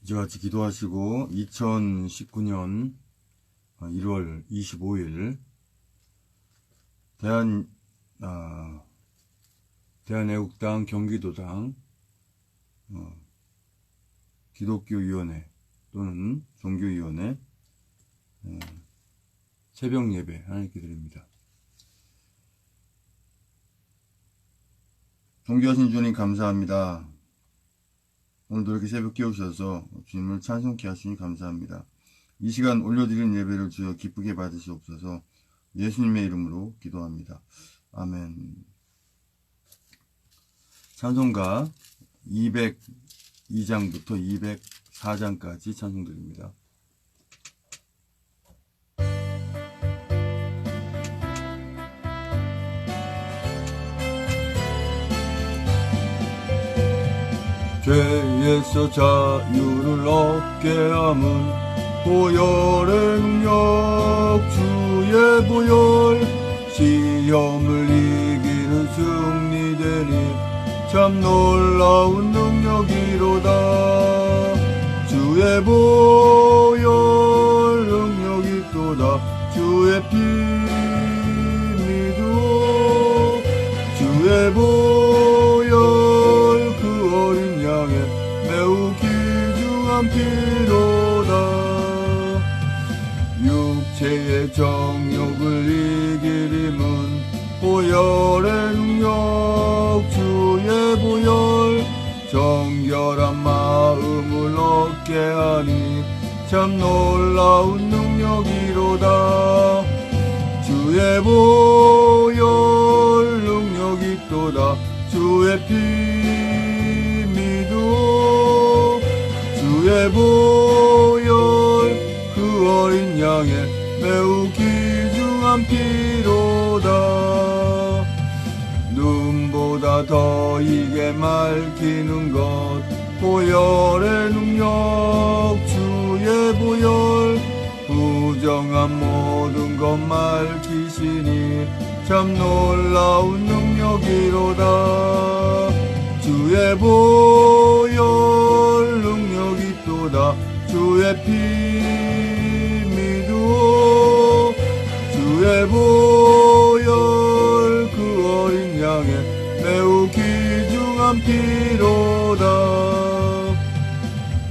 이제 같이 기도하시고 2019년 1월 25일 대한애국당 경기도당 기독교위원회 또는 종교위원회 새벽 예배 하나님께 드립니다. 존귀하신 주님 감사합니다. 오늘도 이렇게 새벽 깨우셔서 주님을 찬송케 하시니 감사합니다. 이 시간 올려드리는 예배를 주여 기쁘게 받으시옵소서. 예수님의 이름으로 기도합니다. 아멘. 찬송가 202장부터 204장까지 찬송드립니다. 죄에서 자유를 얻게 함은 보혈의 능력 주의 보혈 시험을 이기는 승리되니 참 놀라운 능력이로다. 주의 보혈 능력이 또다. 주의 피 믿어 주의 보혈 그 어린 양의 매우 귀중한 피로다. 육체의 정욕을 이기림은 보혈의 능력 주의 보혈 정결한 마음을 얻게 하니 참 놀라운 능력이로다. 주의 보혈 능력이 또다. 주의 피 믿어 주의 보혈 그 어린 양의 매우 귀중한 피로다. 눈보다 더 이게 맑히는 것 보혈의 능력 주의 보혈 부정한 모든 것 맑히시니 참 놀라운 능력이로다. 주의 보혈 능력이 또다. 주의 피 믿어 주의 보혈 그 어린 양의 매우 귀중한 피로다.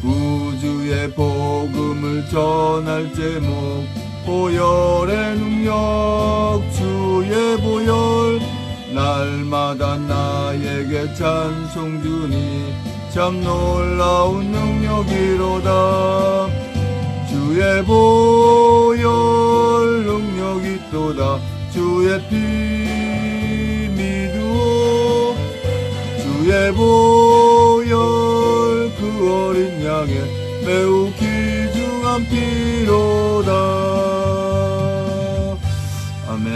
구주의 복음을 전할 제목 보혈의 능력 주의 보혈 날마다 나에게 찬송 주니 참 놀라운 능력이로다. 주의 보혈 능력이 또다. 주의 피 믿어 주의 보혈 그 어린 양의 매우 귀중한 피로다. 아멘.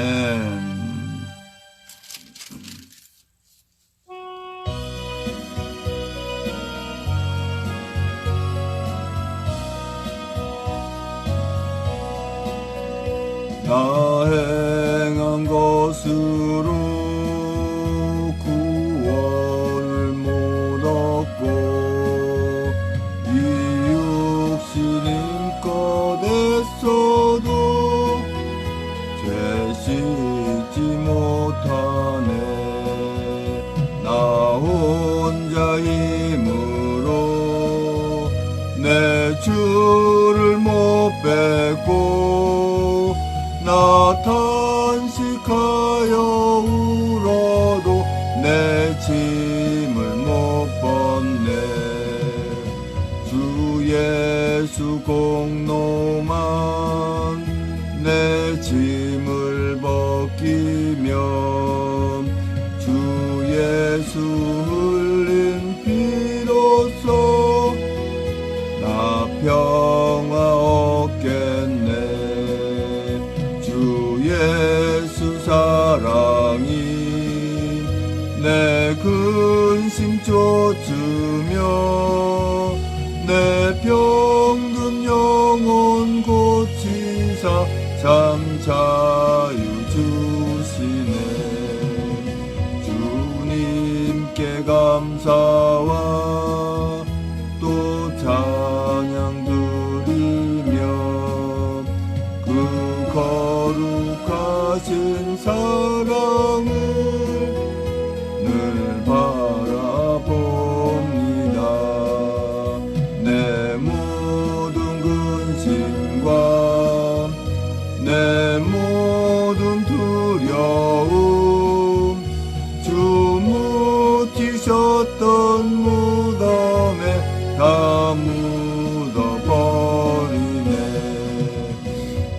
나 행한 것으로 구원을 못 얻고 이 육신인 것 애써도 죄 씻지 못하네. 나 혼자 힘으로 내 주를 못 뵙고 나 탄식하여 울어도 내 짐을 못 벗네. 주 예수 공로만 내 짐을 벗기면 주 예수 흘린 피로써 나 평화 얻겠네. 예수 사랑이 내 근심 쫓으며 내 병든 영혼 고치사 참 자유 주시네. 주님께 감사와 또 사랑을 늘 바라봅니다. 내 모든 근심과 내 모든 두려움 주 묻히셨던 무덤에 다 묻어버리네.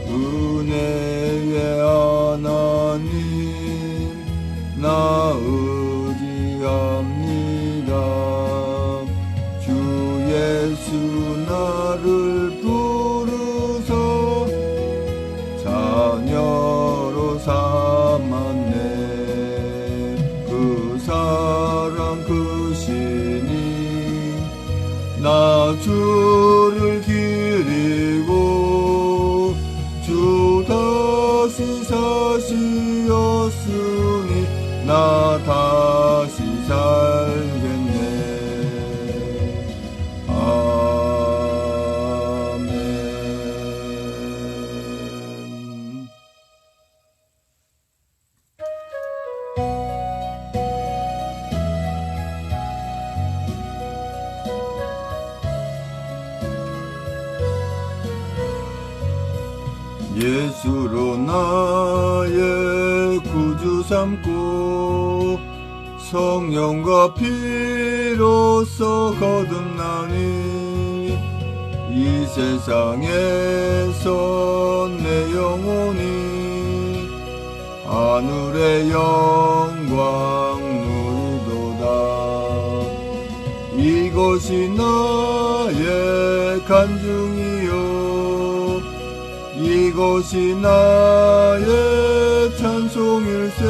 은혜의 하나님 나 의지합니다. 주 예수 나를 부르사 자녀로 삼았네. 그 사랑 그 신이 나 주를 기리고 주 다시 사시었으니 나 다시 살겠네. 아멘. 예수로 나의 구주 삼고 성령과 피로써 거듭나니 이 세상에서 내 영혼이 하늘의 영광 누리도다. 이것이 나의 간증이요 이것이 나의 찬송일세.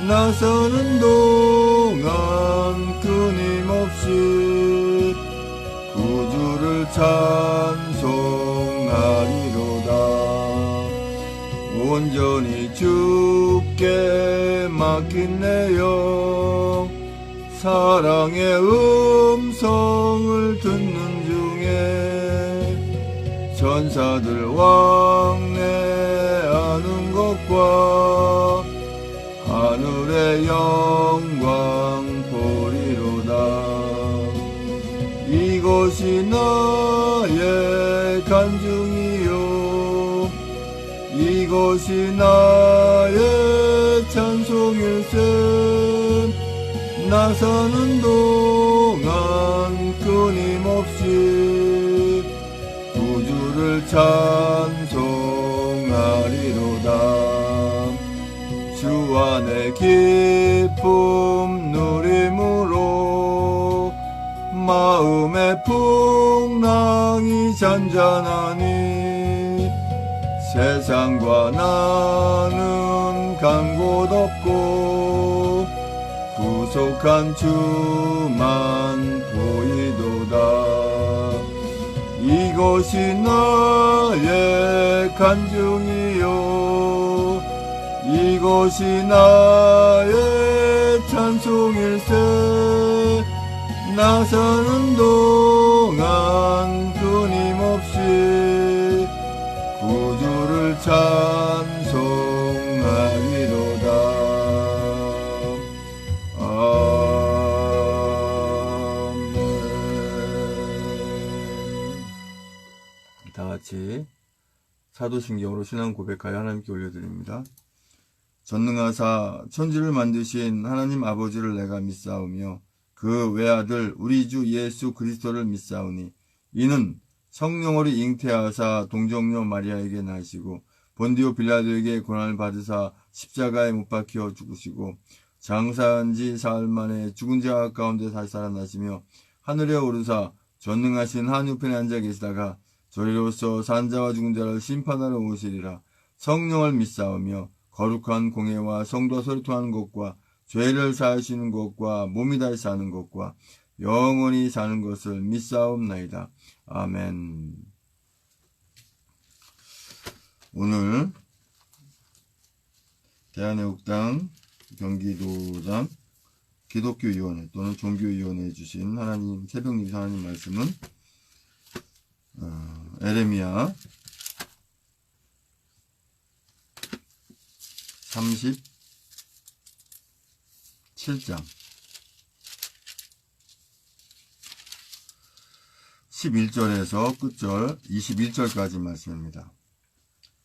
나 사는 동안 끊임없이 구주를 찬송하리로다. 온전히 주께 맡긴 내 영 사랑의 음성을 듣는 중에 천사들 왕래하는 것과 하늘의 영광 보리로다. 이것이 나의 간증이요 이것이 나의 찬송일세. 나 사는 동안 끊임없이 구주를 찬송하리로다. 주 안에 기쁨 누림으로 마음의 풍랑이 잔잔하니 세상과 나는 간 곳 없고 구속한 주만 보이도다. 이것이 나의 간증이요 이것이 나의 찬송일세. 나 사는 동안 끊임없이 구주를 찬송하리로다. 다같이 사도신경으로 신앙 고백하여 하나님께 올려드립니다. 전능하사 천지를 만드신 하나님 아버지를 내가 믿사오며 그 외아들 우리 주 예수 그리스도를 믿사오니 이는 성령으로 잉태하사 동정녀 마리아에게 나시고 본디오 빌라도에게 고난을 받으사 십자가에 못 박혀 죽으시고 장사한 지 사흘 만에 죽은 자 가운데 다시 살아나시며 하늘에 오르사 전능하신 한우편에 앉아 계시다가 저리로서 산자와 죽은 자를 심판하러 오시리라. 성령을 믿사오며 거룩한 공회와 성도와 소리통하는 것과 죄를 사하시는 것과 몸이 다시 사는 것과 영원히 사는 것을 믿사옵나이다. 아멘. 오늘 대한애국당 경기도장 기독교위원회 또는 종교위원회에 주신 하나님 새벽 예배 하나님 말씀은 에레미야 37장 11절에서 끝절 21절까지 말씀입니다.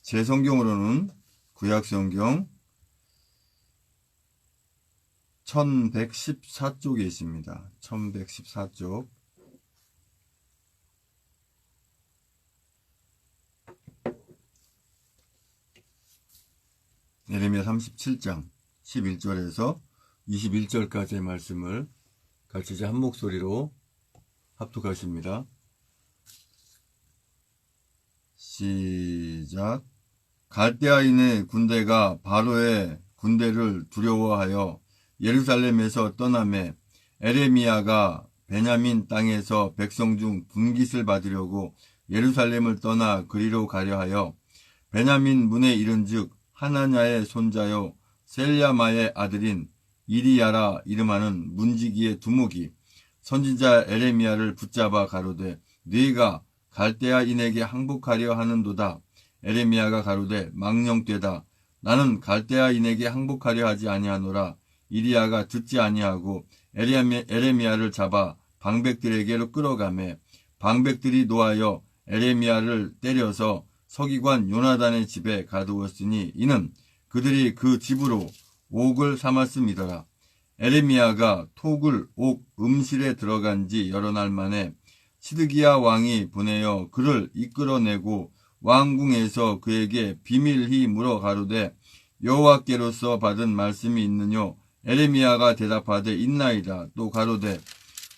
제 성경으로는 구약성경 1114쪽에 있습니다. 1114쪽 예레미야 37장 11절에서 21절까지의 말씀을 같이 이제 한 목소리로 합독하십니다. 시작. 갈대아인의 군대가 바로의 군대를 두려워하여 예루살렘에서 떠나매 에레미야가 베냐민 땅에서 백성 중 분깃을 받으려고 예루살렘을 떠나 그리로 가려 하여 베냐민 문에 이른즉 하나냐의 손자요 셀야마의 아들인 이리야라 이름하는 문지기의 두목이 선지자 에레미야를 붙잡아 가로되 네가 갈대아인에게 항복하려 하는도다. 에레미야가 가로되 망령되다. 나는 갈대아인에게 항복하려 하지 아니하노라. 이리야가 듣지 아니하고 에레미야를 잡아 방백들에게로 끌어가매 방백들이 노하여 에레미야를 때려서 서기관 요나단의 집에 가두었으니 이는 그들이 그 집으로 옥을 삼았음이더라. 에레미야가 톡을 옥 음실에 들어간 지 여러 날 만에 시드기야 왕이 보내어 그를 이끌어내고 왕궁에서 그에게 비밀히 물어 가로되 여호와께로서 받은 말씀이 있느뇨? 에레미야가 대답하되 있나이다. 또 가로되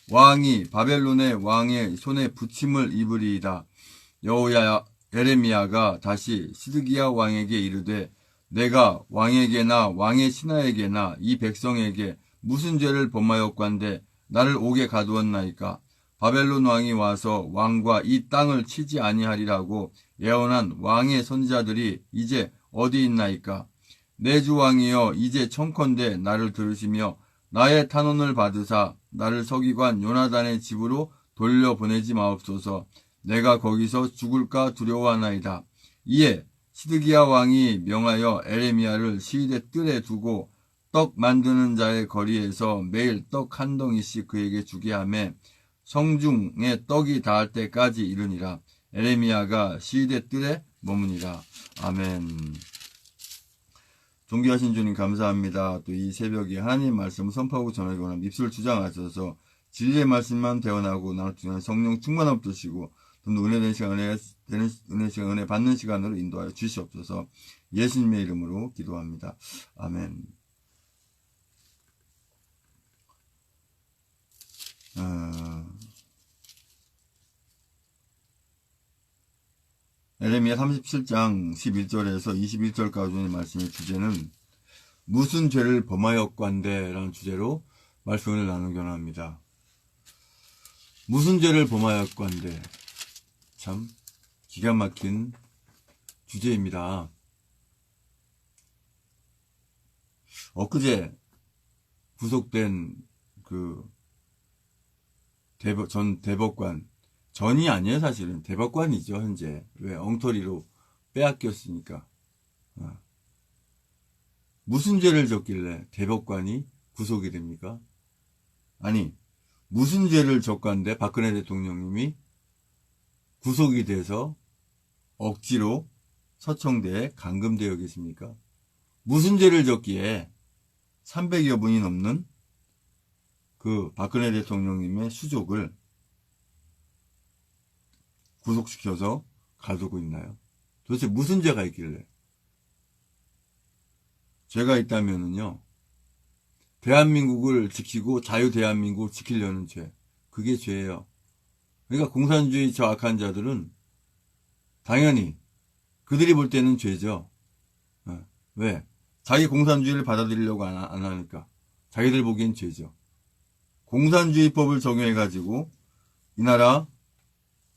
왕이 바벨론의 왕의 손에 붙임을 입으리이다. 에레미야가 다시 시드기야 왕에게 이르되 내가 왕에게나 왕의 신하에게나 이 백성에게 무슨 죄를 범하였건대 나를 옥에 가두었나이까? 바벨론 왕이 와서 왕과 이 땅을 치지 아니하리라고 예언한 왕의 선지자들이 이제 어디 있나이까? 내 주 왕이여 이제 청컨대 나를 들으시며 나의 탄원을 받으사 나를 서기관 요나단의 집으로 돌려보내지 마옵소서. 내가 거기서 죽을까 두려워하나이다. 이에 시드기야 왕이 명하여 에레미야를 시위대 뜰에 두고 떡 만드는 자의 거리에서 매일 떡 한 덩이씩 그에게 주게 하매 성중에 떡이 닿을 때까지 이르니라. 에레미야가 시위대 뜰에 머무니라. 아멘. 존귀하신 주님 감사합니다. 또 이 새벽에 하나님 말씀을 선포하고 전하기 원하는 입술을 주장하셔서 진리의 말씀만 대원하고 나눌 수 있는 성령 충만함 주시고 좀 더 은혜된 시간에 은혜 받는 시간으로 인도하여 주시옵소서. 예수님의 이름으로 기도합니다. 아멘. 에레미야 37장 11절에서 21절까지의 말씀의 주제는 무슨 죄를 범하였건대 라는 주제로 말씀을 나누기 원합니다. 무슨 죄를 범하였건대, 참 기가 막힌 주제입니다. 엊그제 구속된 전 대법관, 전이 아니에요 사실은 대법관이죠 현재. 왜? 엉터리로 빼앗겼으니까. 무슨 죄를 졌길래 대법관이 구속이 됩니까? 아니 무슨 죄를 졌건데 박근혜 대통령님이 구속이 돼서 억지로 서청대에 감금되어 계십니까? 무슨 죄를 졌기에 300여 분이 넘는 그 박근혜 대통령님의 수족을 구속시켜서 가두고 있나요? 도대체 무슨 죄가 있길래? 죄가 있다면은요, 대한민국을 지키고 자유대한민국을 지키려는 죄, 그게 죄예요. 그러니까 공산주의 저 악한 자들은 당연히 그들이 볼 때는 죄죠. 왜? 자기 공산주의를 받아들이려고 안 하니까. 자기들 보기엔 죄죠. 공산주의법을 적용해가지고 이 나라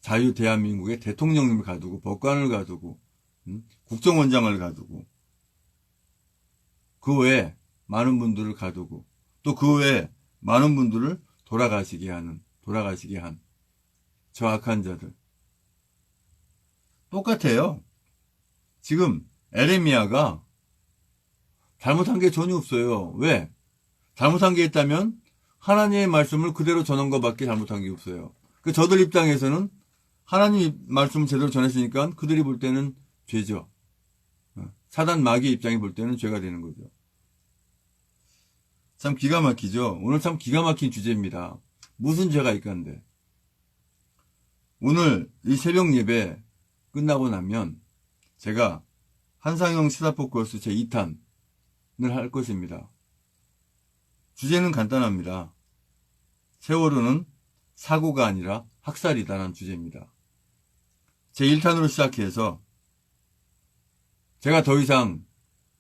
자유대한민국의 대통령님을 가두고 법관을 가두고 국정원장을 가두고 그 외에 많은 분들을 가두고 또 그 외에 많은 분들을 돌아가시게 한 저 악한 자들. 똑같아요. 지금 에레미야가 잘못한 게 전혀 없어요. 왜? 잘못한 게 있다면 하나님의 말씀을 그대로 전한 것밖에 잘못한 게 없어요. 그 저들 입장에서는 하나님 말씀을 제대로 전했으니까 그들이 볼 때는 죄죠. 사단 마귀의 입장에 볼 때는 죄가 되는 거죠. 참 기가 막히죠. 오늘 참 기가 막힌 주제입니다. 무슨 죄가 있간데. 오늘 이 새벽 예배 끝나고 나면 제가 한상영 시사포커스 제2탄을 할 것입니다. 주제는 간단합니다. 세월호는 사고가 아니라 학살이다라는 주제입니다. 제1탄으로 시작해서 제가 더 이상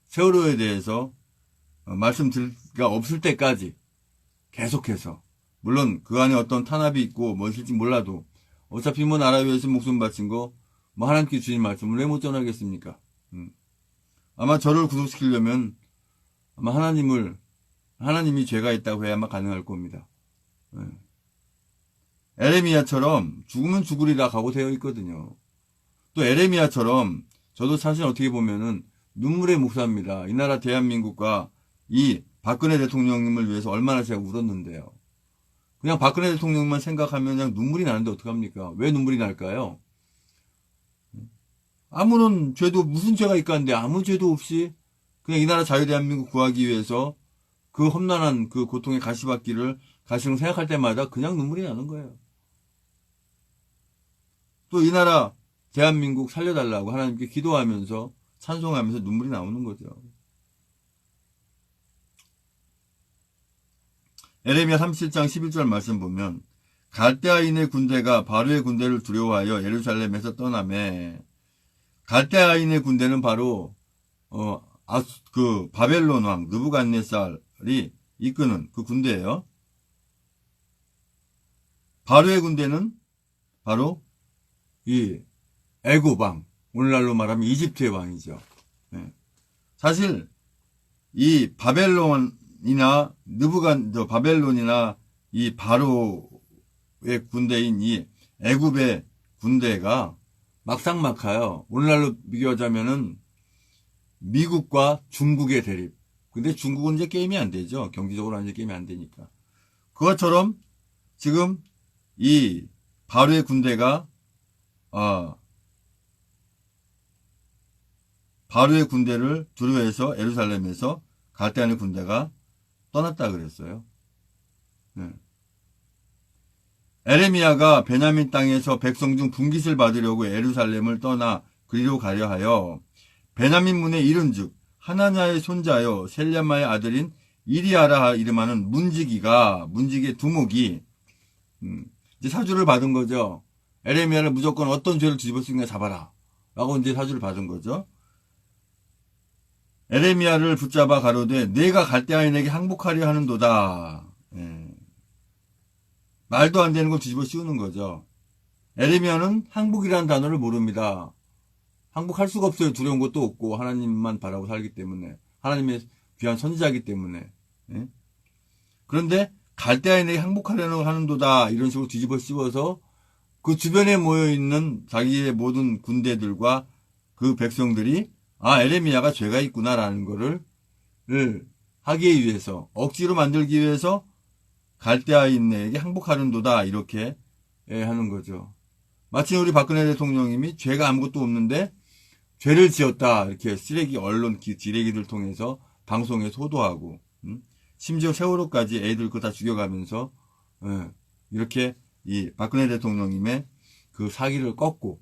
세월호에 대해서 말씀드릴 가 없을 때까지 계속해서, 물론 그 안에 어떤 탄압이 있고 무엇일지 몰라도 어차피 뭐 나라 위해서 목숨 바친 거 뭐 하나님께 주신 말씀을 왜 못 전하겠습니까? 아마 저를 구속시키려면 아마 하나님이 죄가 있다고 해야만 가능할 겁니다. 에레미야처럼 죽으면 죽으리라 각오되어 있거든요. 또 에레미야처럼 저도 사실 어떻게 보면은 눈물의 목사입니다. 이 나라 대한민국과 이 박근혜 대통령님을 위해서 얼마나 제가 울었는데요. 그냥 박근혜 대통령만 생각하면 그냥 눈물이 나는데 어떡합니까? 왜 눈물이 날까요? 아무런 죄도, 무슨 죄가 있간데 아무 죄도 없이 그냥 이 나라 자유대한민국 구하기 위해서 그 험난한 그 고통의 가시밭길을 가시는 생각할 때마다 그냥 눈물이 나는 거예요. 또 이 나라 대한민국 살려달라고 하나님께 기도하면서 찬송하면서 눈물이 나오는 거죠. 에레미야 37장 11절 말씀 보면 갈대아인의 군대가 바로의 군대를 두려워하여 예루살렘에서 떠나매. 갈대아인의 군대는 바로 그 바벨론 왕 느부갓네살이 이끄는 그 군대예요. 바로의 군대는 바로 이 애굽 왕, 오늘날로 말하면 이집트의 왕이죠. 사실 이 바벨론이나 바벨론이나 이 바로의 군대인 이 애굽의 군대가 막상막하요. 오늘날로 비교하자면은 미국과 중국의 대립. 근데 중국은 이제 게임이 안 되죠. 경제적으로 이제 게임이 안 되니까. 그것처럼 지금 이 바로의 군대가 바로의 군대를 두려워해서 예루살렘에서 갈대아인의 군대가 떠났다 그랬어요. 에레미야가 베냐민 땅에서 백성 중 분깃을 받으려고 예루살렘을 떠나 그리로 가려 하여 베냐민 문에 이른즉 하나냐의 손자여 셀레마의 아들인 이리야라 이름하는 문지기의 두목이 이제 사주를 받은 거죠. 에레미야를 무조건 어떤 죄를 뒤집을 수 있냐 잡아라 라고 이제 사주를 받은 거죠. 에레미야를 붙잡아 가로되 내가 갈대아인에게 항복하려 하는도다. 말도 안 되는 걸 뒤집어 씌우는 거죠. 에레미야는 항복이라는 단어를 모릅니다. 항복할 수가 없어요. 두려운 것도 없고 하나님만 바라고 살기 때문에, 하나님의 귀한 선지자이기 때문에. 그런데 갈대아인에게 항복하려는 하는도다 이런 식으로 뒤집어 씌워서 그 주변에 모여있는 자기의 모든 군대들과 그 백성들이 에레미야가 죄가 있구나라는 거를 하기 위해서, 억지로 만들기 위해서 갈대아인에게 항복하는도다 이렇게 하는 거죠. 마치 우리 박근혜 대통령님이 죄가 아무것도 없는데 죄를 지었다 이렇게 쓰레기 언론 지레기들 통해서 방송에 소도하고 심지어 세월호까지 애들 그거 다 죽여가면서 이렇게 이 박근혜 대통령님의 그 사기를 꺾고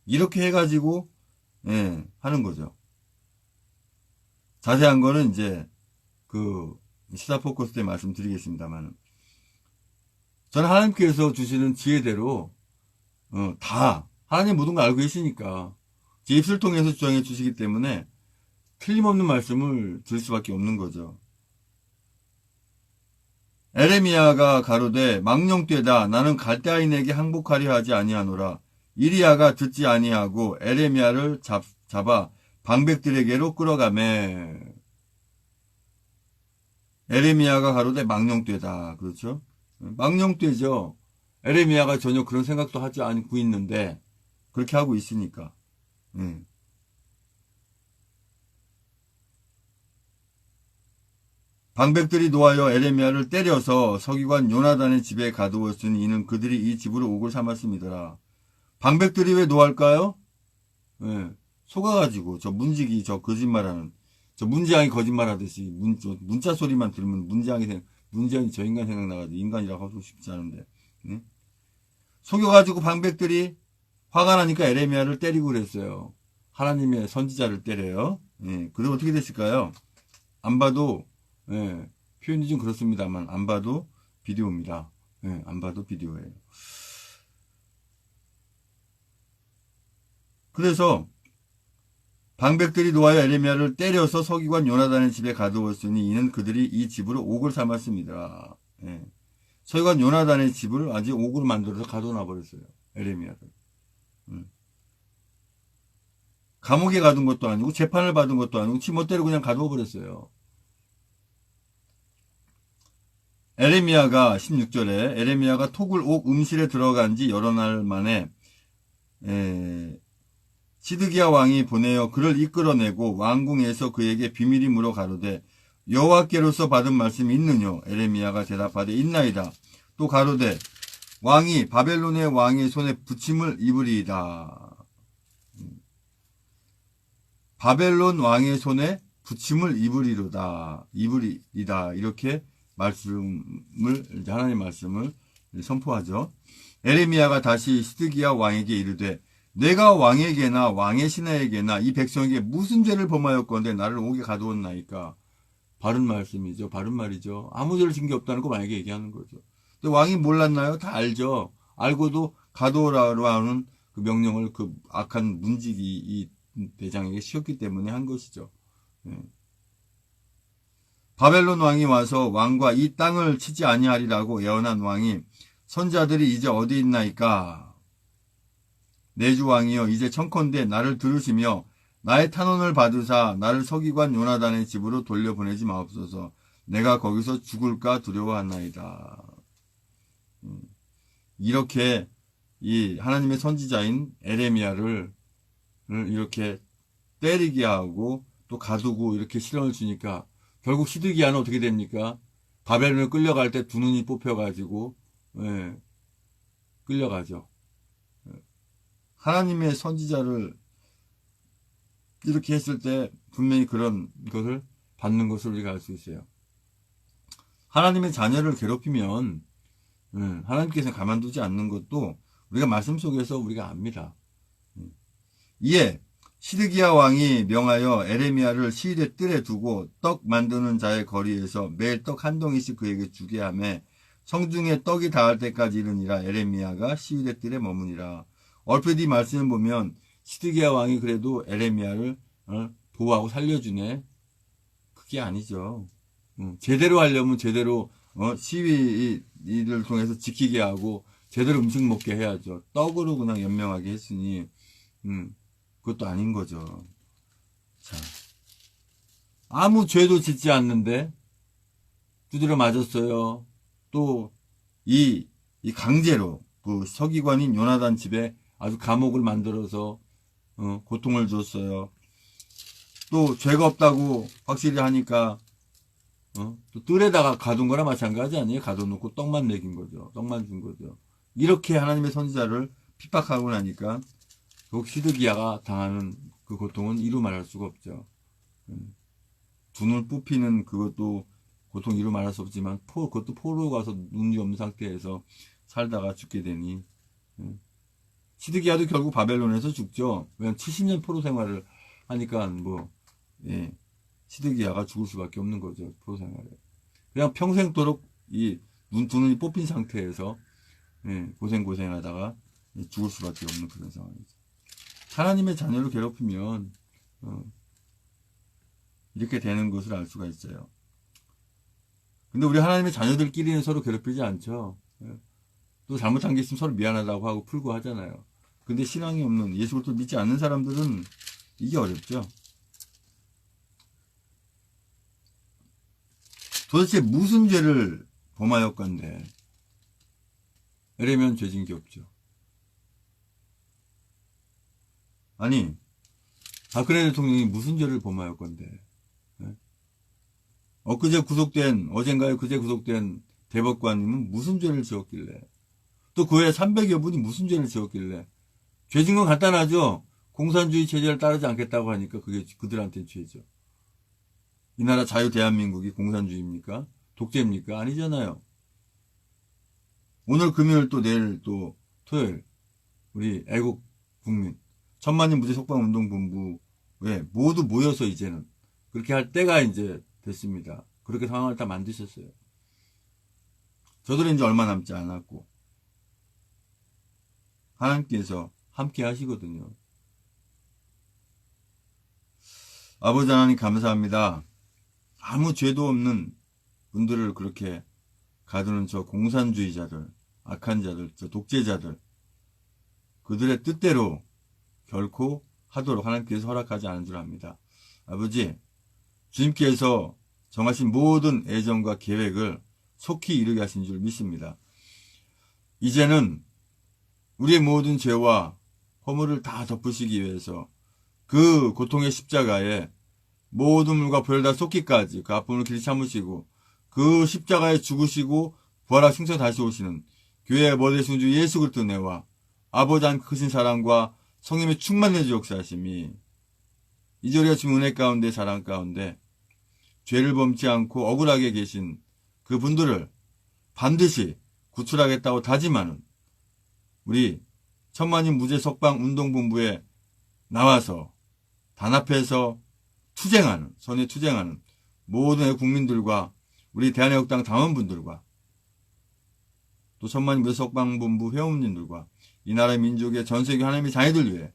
이렇게 해가지고 하는 거죠. 자세한 거는 이제 그 시사 포커스 때 말씀드리겠습니다만, 저는 하나님께서 주시는 지혜대로 다 하나님 모든 걸 알고 계시니까 제 입술 통해서 주장해 주시기 때문에 틀림없는 말씀을 드릴 수밖에 없는 거죠. 에레미야가 가로되 망령되다 나는 갈대아인에게 항복하려 하지 아니하노라. 이리야가 듣지 아니하고 에레미야를 잡아 방백들에게로 끌어가매. 에레미야가 가로되 망령되다. 그렇죠? 망령되죠. 에레미야가 전혀 그런 생각도 하지 않고 있는데 그렇게 하고 있으니까. 방백들이 노하여 에레미야를 때려서 서기관 요나단의 집에 가두었으니 이는 그들이 이 집으로 옥을 삼았습니다. 방백들이 왜 노할까요? 예, 속아가지고 저 문지기 저 거짓말하는 저 문지양이 거짓말하듯이 문자 소리만 들으면 문지양이 저 인간 생각나가지고 인간이라고 하고 싶지 않은데 예? 속여가지고 방백들이 화가 나니까 에레미야를 때리고 그랬어요. 하나님의 선지자를 때려요. 예, 그리고 어떻게 됐을까요? 안 봐도 예, 표현이 좀 그렇습니다만 안 봐도 비디오입니다. 예, 안 봐도 비디오예요. 그래서 방백들이 노하여 에레미야를 때려서 서기관 요나단의 집에 가두었으니 이는 그들이 이 집으로 옥을 삼았습니다. 예. 서기관 요나단의 집을 아주 옥으로 만들어서 가둬놔 버렸어요. 에레미야를. 감옥에 가둔 것도 아니고 재판을 받은 것도 아니고 지멋대로 그냥 가두어 버렸어요. 에레미야가 16절에 에레미야가 톡을 옥 음실에 들어간 지 여러 날 만에 시드기야 왕이 보내어 그를 이끌어내고 왕궁에서 그에게 비밀이 물어 가로되 여호와께로서 받은 말씀이 있느뇨? 에레미야가 대답하되 있나이다. 또 가로되 왕이 바벨론의 왕의 손에 붙임을 입으리이다. 바벨론 왕의 손에 붙임을 입으리로다. 입으리이다. 이렇게 하나님의 말씀을 선포하죠. 에레미야가 다시 시드기야 왕에게 이르되 내가 왕에게나 왕의 신하에게나 이 백성에게 무슨 죄를 범하였건대 나를 옥에 가두었나이까. 바른 말씀이죠. 바른 말이죠. 아무 죄를 진 게 없다는 거 만약에 얘기하는 거죠. 근데 왕이 몰랐나요? 다 알죠. 알고도 가두어라고 하는 그 명령을 그 악한 문지기 이 대장에게 씌웠기 때문에 한 것이죠. 예. 바벨론 왕이 와서 왕과 이 땅을 치지 아니하리라고 예언한 왕이 선자들이 이제 어디 있나이까. 내 주 왕이여 이제 청컨대 나를 들으시며 나의 탄원을 받으사 나를 서기관 요나단의 집으로 돌려보내지 마옵소서. 내가 거기서 죽을까 두려워하나이다. 이렇게 이 하나님의 선지자인 에레미야를 이렇게 때리게 하고 또 가두고 이렇게 시련을 주니까 결국 시드기야는 어떻게 됩니까? 바벨론을 끌려갈 때 두 눈이 뽑혀가지고 끌려가죠. 하나님의 선지자를 이렇게 했을 때 분명히 그런 것을 받는 것을 우리가 알 수 있어요. 하나님의 자녀를 괴롭히면 하나님께서 가만두지 않는 것도 우리가 말씀 속에서 우리가 압니다. 이에 시드기야 왕이 명하여 에레미야를 시위대 뜰에 두고 떡 만드는 자의 거리에서 매일 떡 한 덩이씩 그에게 주게 하며 성중에 떡이 닿을 때까지 이르니라. 에레미야가 시위대 뜰에 머무니라. 얼핏 이 말씀을 보면 시드기야 왕이 그래도 에레미야를 보호하고 살려주네. 그게 아니죠. 제대로 하려면 제대로 시위를 통해서 지키게 하고 제대로 음식 먹게 해야죠. 떡으로 그냥 연명하게 했으니 그것도 아닌 거죠. 자, 아무 죄도 짓지 않는데 두드려 맞았어요. 또 이 강제로 그 서기관인 요나단 집에 아주 감옥을 만들어서 고통을 줬어요. 또 죄가 없다고 확실히 하니까 또 뜰에다가 가둔 거나 마찬가지 아니에요? 가둬놓고 떡만 먹인 거죠. 떡만 준 거죠. 이렇게 하나님의 선지자를 핍박하고 나니까 더욱 시드기야가 당하는 그 고통은 이루 말할 수가 없죠. 두 눈 뽑히는 그것도 고통 이루 말할 수 없지만 그것도 포로 가서 눈이 없는 상태에서 살다가 죽게 되니 시드기야도 결국 바벨론에서 죽죠. 왜냐면 70년 포로 생활을 하니까 시드기야가 죽을 수밖에 없는 거죠. 포로 생활에. 그냥 평생도록 두 눈이 뽑힌 상태에서 고생하다가 죽을 수밖에 없는 그런 상황이죠. 하나님의 자녀를 괴롭히면 이렇게 되는 것을 알 수가 있어요. 근데 우리 하나님의 자녀들끼리는 서로 괴롭히지 않죠. 또 잘못한 게 있으면 서로 미안하다고 하고 풀고 하잖아요. 근데 신앙이 없는 예수 그리스도를 믿지 않는 사람들은 이게 어렵죠. 도대체 무슨 죄를 범하였건데 이러면 죄진 게 없죠. 아니 박근혜 대통령이 무슨 죄를 범하였건데 어젠가에 그제 구속된 대법관님은 무슨 죄를 지었길래, 또 그 외에 300여 분이 무슨 죄를 지었길래. 죄진 건 간단하죠. 공산주의 체제를 따르지 않겠다고 하니까 그게 그들한테는 죄죠. 이 나라 자유 대한민국이 공산주의입니까? 독재입니까? 아니잖아요. 오늘 금요일 또 내일 또 토요일 우리 애국 국민 천만인 무죄 석방운동본부에 모두 모여서 이제는 그렇게 할 때가 이제 됐습니다. 그렇게 상황을 다 만드셨어요. 저들은 이제 얼마 남지 않았고 하나님께서 함께 하시거든요. 아버지 하나님 감사합니다. 아무 죄도 없는 분들을 그렇게 가두는 저 공산주의자들, 악한 자들, 저 독재자들, 그들의 뜻대로 결코 하도록 하나님께서 허락하지 않은 줄 압니다. 아버지, 주님께서 정하신 모든 애정과 계획을 속히 이루게 하신 줄 믿습니다. 이제는 우리의 모든 죄와 허물을 다 덮으시기 위해서 그 고통의 십자가에 모든 물과 보혈 다 쏟기까지 그 아픔을 길이 참으시고 그 십자가에 죽으시고 부활하 승천 다시 오시는 교회의 머대신 주 예수 그리스도 은혜와 아버지 한 크신 사랑과 성령의 충만의 역사하심이 이제 우리가 지금 은혜 가운데 사랑 가운데 죄를 범치 않고 억울하게 계신 그 분들을 반드시 구출하겠다고 다짐하는 우리 천만인 무죄 석방 운동본부에 나와서 단합해서 투쟁하는, 선에 투쟁하는 모든 국민들과 우리 대한애국당 당원분들과 또 천만인 무죄 석방본부 회원님들과 이 나라의 민족의 전세계 하나님의 자녀들 위해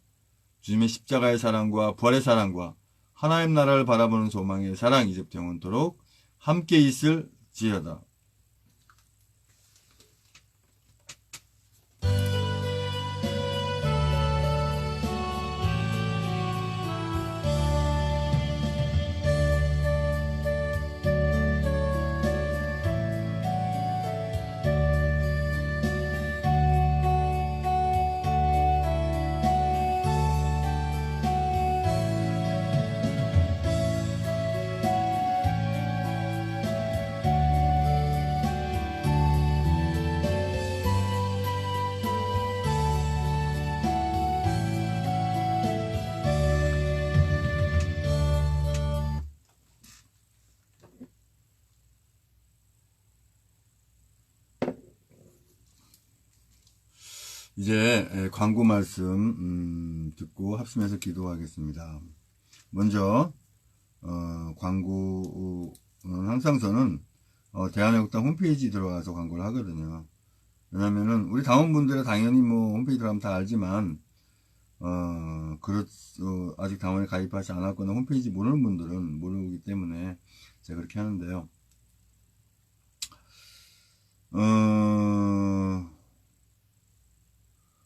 주님의 십자가의 사랑과 부활의 사랑과 하나님 나라를 바라보는 소망의 사랑 이제부터 영원토록 함께 있을지어다. 이제 광고 말씀 듣고 합심해서 기도하겠습니다. 먼저 광고는 항상 저는 대한애국당 홈페이지 들어가서 광고를 하거든요. 왜냐면은 우리 당원분들은 당연히 뭐 홈페이지 들어가면 다 알지만 아직 당원에 가입하지 않았거나 홈페이지 모르는 분들은 모르기 때문에 제가 그렇게 하는데요.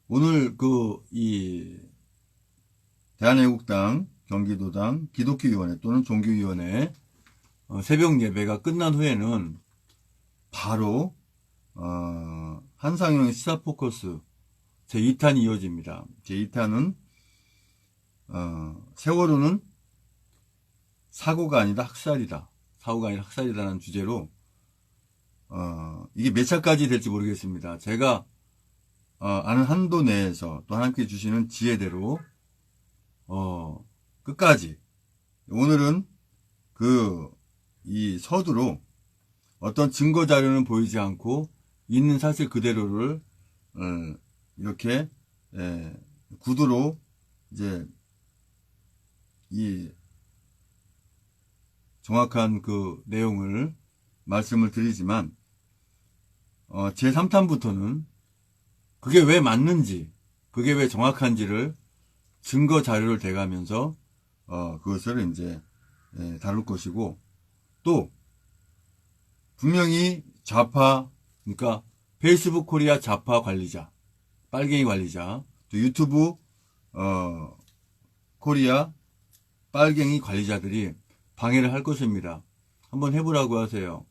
오늘 이 대한애국당, 경기도당, 기독교위원회 또는 종교위원회 새벽 예배가 끝난 후에는 바로 한상영의 시사포커스 제2탄이 이어집니다. 제2탄은 세월호는 사고가 아니다 학살이다. 사고가 아니라 학살이다라는 주제로 이게 몇 차까지 될지 모르겠습니다. 제가 아는 한도 내에서 또 하나님께 주시는 지혜대로 끝까지 오늘은 이 서두로 어떤 증거 자료는 보이지 않고 있는 사실 그대로를 이렇게 구두로 이제 이 정확한 그 내용을 말씀을 드리지만 제3탄부터는 그게 왜 맞는지, 그게 왜 정확한지를 증거 자료를 대가면서 그것을 이제 다룰 것이고, 또 분명히 좌파, 그러니까 페이스북 코리아 좌파 관리자, 빨갱이 관리자, 또 유튜브 코리아 빨갱이 관리자들이 방해를 할 것입니다. 한번 해보라고 하세요.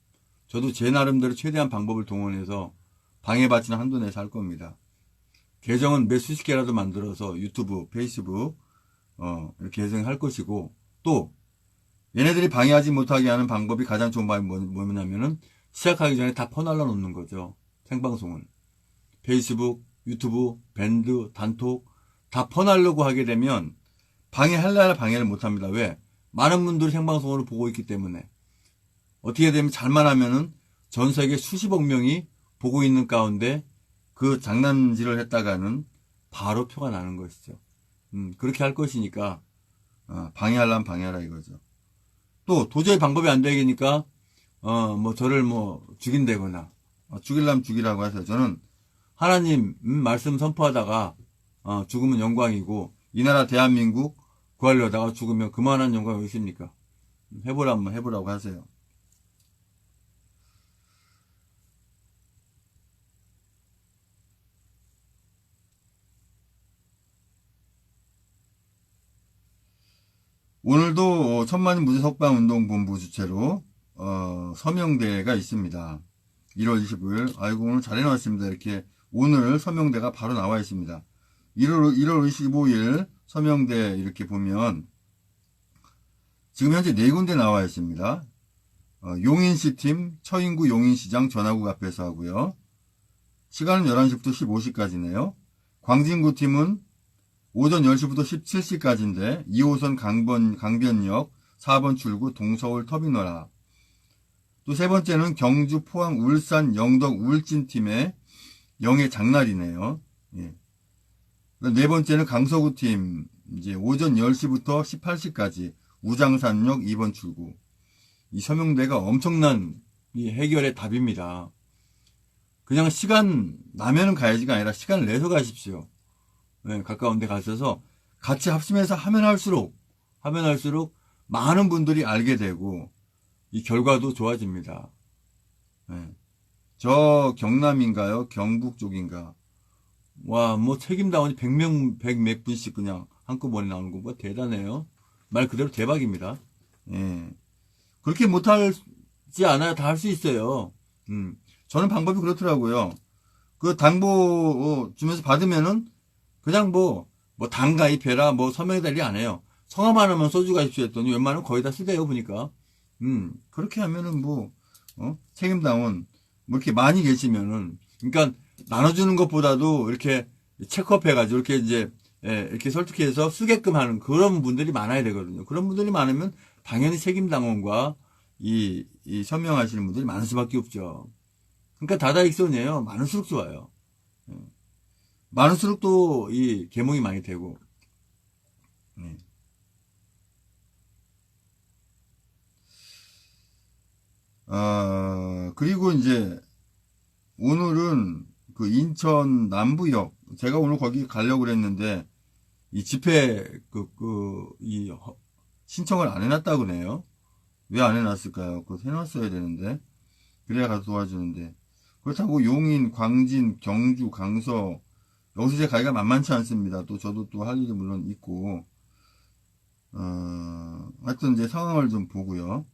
저도 제 나름대로 최대한 방법을 동원해서 방해받지는 한도 내에서 할 겁니다. 계정은 몇 수십 개라도 만들어서 유튜브, 페이스북 이렇게 계정할 것이고, 또 얘네들이 방해하지 못하게 하는 방법이 가장 좋은 방법이 뭐냐면은 시작하기 전에 다 퍼날라 놓는 거죠. 생방송을. 페이스북, 유튜브, 밴드, 단톡 다 퍼나려고 하게 되면 방해하려면 방해를 못합니다. 왜? 많은 분들이 생방송으로 보고 있기 때문에. 어떻게 되면 잘만 하면은 전 세계 수십억 명이 보고 있는 가운데 그 장난질을 했다가는 바로 표가 나는 것이죠. 그렇게 할 것이니까 방해하려면 방해하라 이거죠. 또 도저히 방법이 안 되니까 뭐 저를 뭐 죽인다거나 죽이려면 죽이라고 하세요. 저는 하나님 말씀 선포하다가 죽으면 영광이고 이 나라 대한민국 구하려다가 죽으면 그만한 영광이 어디 있습니까? 해보라면 해보라고 하세요. 오늘도 천만인 무죄석방운동본부 주최로 서명대회가 있습니다. 1월 25일. 아이고 오늘 잘 해놨습니다. 이렇게 오늘 서명대가 바로 나와 있습니다. 1월 25일 서명대 이렇게 보면 지금 현재 4군데 나와 있습니다. 용인시팀 처인구 용인시장 전화국 앞에서 하고요. 시간은 11시부터 15시까지네요. 광진구팀은 오전 10시부터 17시까지인데 2호선 강변역 4번 출구 동서울 터미널 앞. 또 세 번째는 경주, 포항, 울산, 영덕, 울진팀의 영예 장날이네요. 예. 네 번째는 강서구팀 이제 오전 10시부터 18시까지 우장산역 2번 출구. 이 서명대가 엄청난 이 해결의 답입니다. 그냥 시간 나면은 가야지가 아니라 시간을 내서 가십시오. 네, 가까운 데 가셔서 같이 합심해서 하면 할수록 많은 분들이 알게 되고 이 결과도 좋아집니다. 네. 저 경남인가요? 경북 쪽인가? 와, 뭐 책임다운이 100 몇 분씩 그냥 한꺼번에 나오는 거 뭐 대단해요. 말 그대로 대박입니다. 예. 그렇게 못하지 않아요. 다 할 수 있어요. 저는 방법이 그렇더라고요. 그 당보 주면서 받으면은 그냥 뭐 당 가입해라, 뭐 서명해 달리 안 해요. 성함 하나만 써주 가십시오 했더니 웬만하면 거의 다 쓰대요, 보니까. 그렇게 하면은 책임당원, 뭐 이렇게 많이 계시면은, 그러니까 나눠주는 것보다도 이렇게 체크업 해가지고 이렇게 이제, 이렇게 설득해서 쓰게끔 하는 그런 분들이 많아야 되거든요. 그런 분들이 많으면 당연히 책임당원과 이 서명하시는 분들이 많을 수밖에 없죠. 그러니까 다다익선이에요. 많을수록 좋아요. 많을수록 또 이 계몽이 많이 되고. 네. 그리고 이제 오늘은 그 인천 남부역 제가 오늘 거기 가려고 그랬는데 이 집회 이 신청을 안 해놨다고 그러네요. 왜 안 해놨을까요? 그거 해놨어야 되는데 그래야 가서 도와주는데 그렇다고 용인, 광진, 경주, 강서 여기서 제 가기가 만만치 않습니다. 또 저도 또 할 일이 물론 있고 하여튼 이제 상황을 좀 보고요.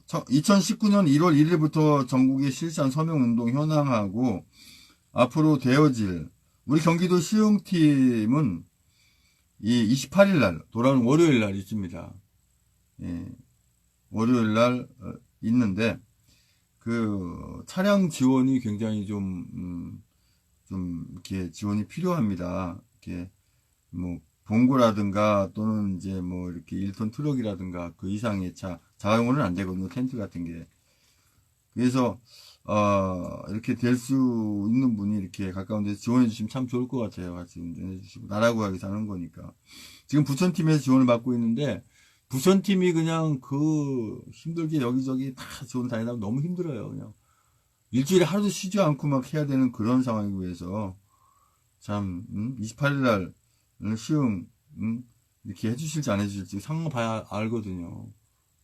2019년 1월 1일부터 전국에 실시한 서명운동 현황하고 앞으로 되어질 우리 경기도 시흥팀은 이 28일날 돌아오는 월요일날 있습니다. 예, 월요일날 있는데 그 차량 지원이 굉장히 좀 이렇게 지원이 필요합니다. 이렇게 뭐 봉고라든가 또는 이제 뭐 이렇게 1톤 트럭이라든가 그 이상의 차 자가용으로는 안 되거든요. 텐트 같은 게. 그래서 이렇게 될 수 있는 분이 이렇게 가까운 데서 지원해 주시면 참 좋을 것 같아요. 같이 운전해 주시고 나라고 하기 사는 거니까. 지금 부천팀에서 지원을 받고 있는데 부천팀이 그냥 그 힘들게 여기저기 다 지원 다니다 너무 힘들어요. 그냥 일주일에 하루도 쉬지 않고 막 해야 되는 그런 상황이고 해서 참 28일날 시흥 이렇게 해주실지 안 해주실지 상황 봐야 알거든요.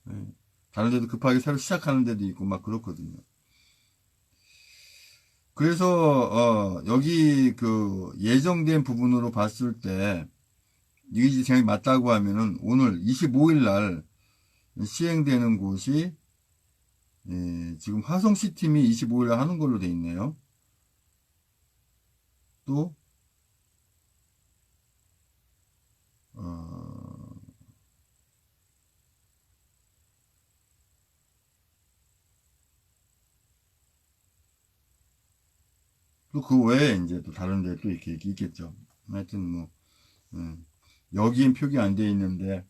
네. 다른 데도 급하게 새로 시작하는 데도 있고 막 그렇거든요. 그래서 여기 그 예정된 부분으로 봤을 때 이게 제가 맞다고 하면은 오늘 25일날 시행되는 곳이 지금 화성시팀이 25일날 하는 걸로 돼 있네요. 또 또 그 외에 이제 또 다른 데 또 이렇게 있겠죠. 하여튼 뭐, 여기엔 표기 안 돼 있는데,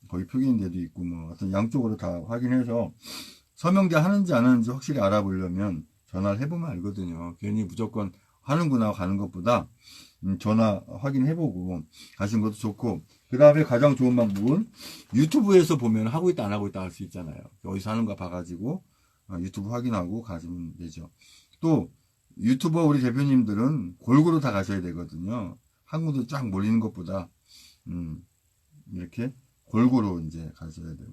거기 표기인 데도 있고, 뭐, 하여튼 양쪽으로 다 확인해서 서명제 하는지 안 하는지 확실히 알아보려면 전화를 해보면 알거든요. 괜히 무조건 하는구나 가는 것보다 전화 확인해보고 가시는 것도 좋고, 그 다음에 가장 좋은 방법은 유튜브에서 보면 하고 있다 안 하고 있다 할 수 있잖아요. 어디서 하는가 봐가지고 유튜브 확인하고 가시면 되죠. 또 유튜버 우리 대표님들은 골고루 다 가셔야 되거든요. 한 군데 쫙 몰리는 것보다 이렇게 골고루 이제 가셔야 되고,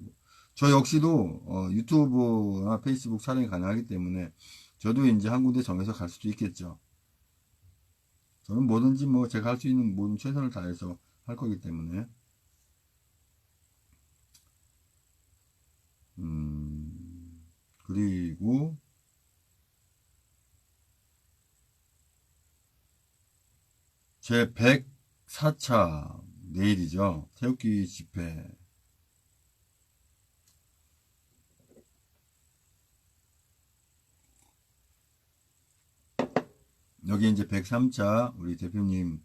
저 역시도 유튜브나 페이스북 촬영이 가능하기 때문에 저도 이제 한 군데 정해서 갈 수도 있겠죠. 저는 뭐든지 뭐 제가 할 수 있는 모든 최선을 다해서 할 거기 때문에. 그리고 제 104차 내일이죠. 태극기 집회. 여기 이제 103차 우리 대표님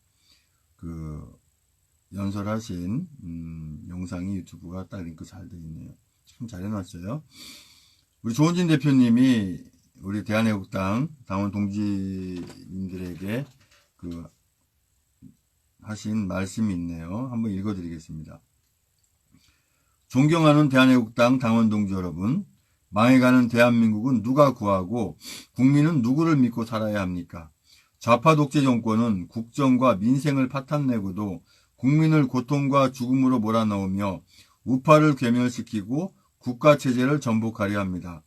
그 연설하신 영상이 유튜브가 딱 링크 잘 돼 있네요. 참 잘 해놨어요. 우리 조원진 대표님이 우리 대한애국당 당원 동지님들에게 그 하신 말씀이 있네요. 한번 읽어드리겠습니다. 존경하는 대한애국당 당원 동지 여러분, 망해가는 대한민국은 누가 구하고 국민은 누구를 믿고 살아야 합니까? 좌파 독재 정권은 국정과 민생을 파탄내고도 국민을 고통과 죽음으로 몰아넣으며 우파를 괴멸시키고 국가체제를 전복하려 합니다.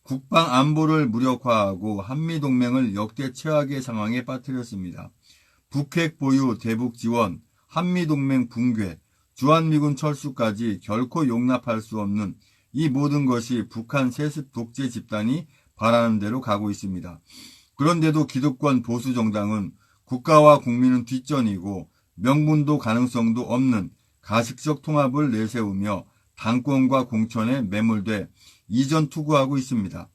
국방 안보를 무력화하고 한미동맹을 역대 최악의 상황에 빠뜨렸습니다. 북핵 보유, 대북 지원, 한미동맹 붕괴, 주한미군 철수까지 결코 용납할 수 없는 이 모든 것이 북한 세습 독재 집단이 바라는 대로 가고 있습니다. 그런데도 기득권 보수정당은 국가와 국민은 뒷전이고 명분도 가능성도 없는 가식적 통합을 내세우며 당권과 공천에 매몰돼 이전 투구하고 있습니다.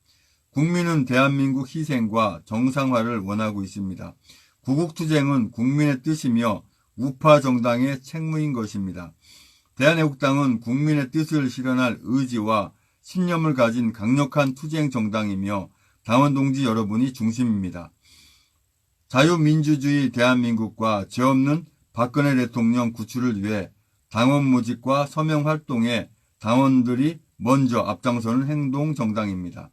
국민은 대한민국 희생과 정상화를 원하고 있습니다. 구국투쟁은 국민의 뜻이며 우파 정당의 책무인 것입니다. 대한애국당은 국민의 뜻을 실현할 의지와 신념을 가진 강력한 투쟁 정당이며 당원 동지 여러분이 중심입니다. 자유민주주의 대한민국과 죄 없는 박근혜 대통령 구출을 위해 당원 모집과 서명 활동에 당원들이 먼저 앞장서는 행동 정당입니다.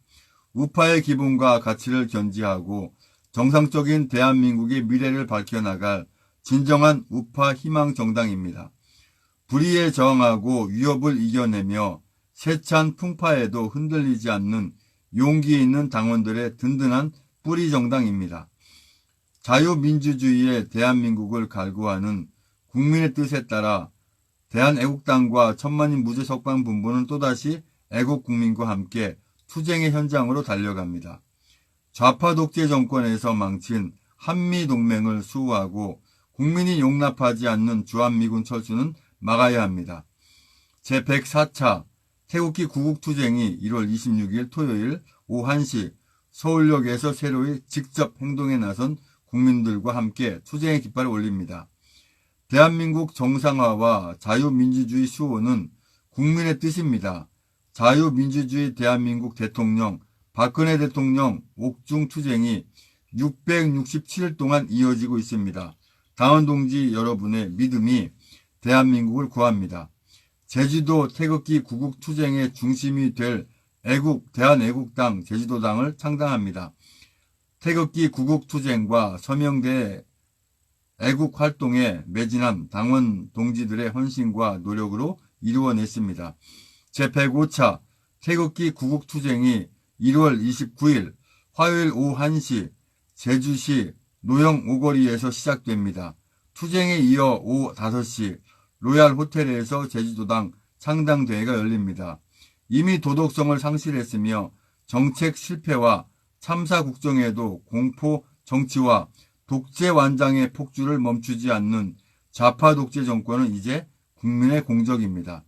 우파의 기본과 가치를 견지하고 정상적인 대한민국의 미래를 밝혀나갈 진정한 우파 희망 정당입니다. 불의에 저항하고 위협을 이겨내며 세찬 풍파에도 흔들리지 않는 용기 있는 당원들의 든든한 뿌리 정당입니다. 자유민주주의의 대한민국을 갈구하는 국민의 뜻에 따라 대한애국당과 천만인 무죄석방 분부는 또다시 애국국민과 함께 투쟁의 현장으로 달려갑니다. 좌파 독재 정권에서 망친 한미동맹을 수호하고 국민이 용납하지 않는 주한미군 철수는 막아야 합니다. 제104차 태극기 구국투쟁이 1월 26일 토요일 오후 1시 서울역에서 새로이 직접 행동에 나선 국민들과 함께 투쟁의 깃발을 올립니다. 대한민국 정상화와 자유민주주의 수호는 국민의 뜻입니다. 자유민주주의 대한민국 대통령 박근혜 대통령 옥중 투쟁이 667일 동안 이어지고 있습니다. 당원 동지 여러분의 믿음이 대한민국을 구합니다. 제주도 태극기 구국투쟁의 중심이 될 대한애국당 제주도당을 창당합니다. 태극기 구국투쟁과 서명대 애국활동에 매진한 당원 동지들의 헌신과 노력으로 이루어냈습니다. 제105차 태극기 구국투쟁이 1월 29일 화요일 오후 1시 제주시 노영 오거리에서 시작됩니다. 투쟁에 이어 오후 5시 로얄 호텔에서 제주도당 창당대회가 열립니다. 이미 도덕성을 상실했으며 정책 실패와 참사 국정에도 공포 정치와 독재 완장의 폭주를 멈추지 않는 좌파 독재 정권은 이제 국민의 공적입니다.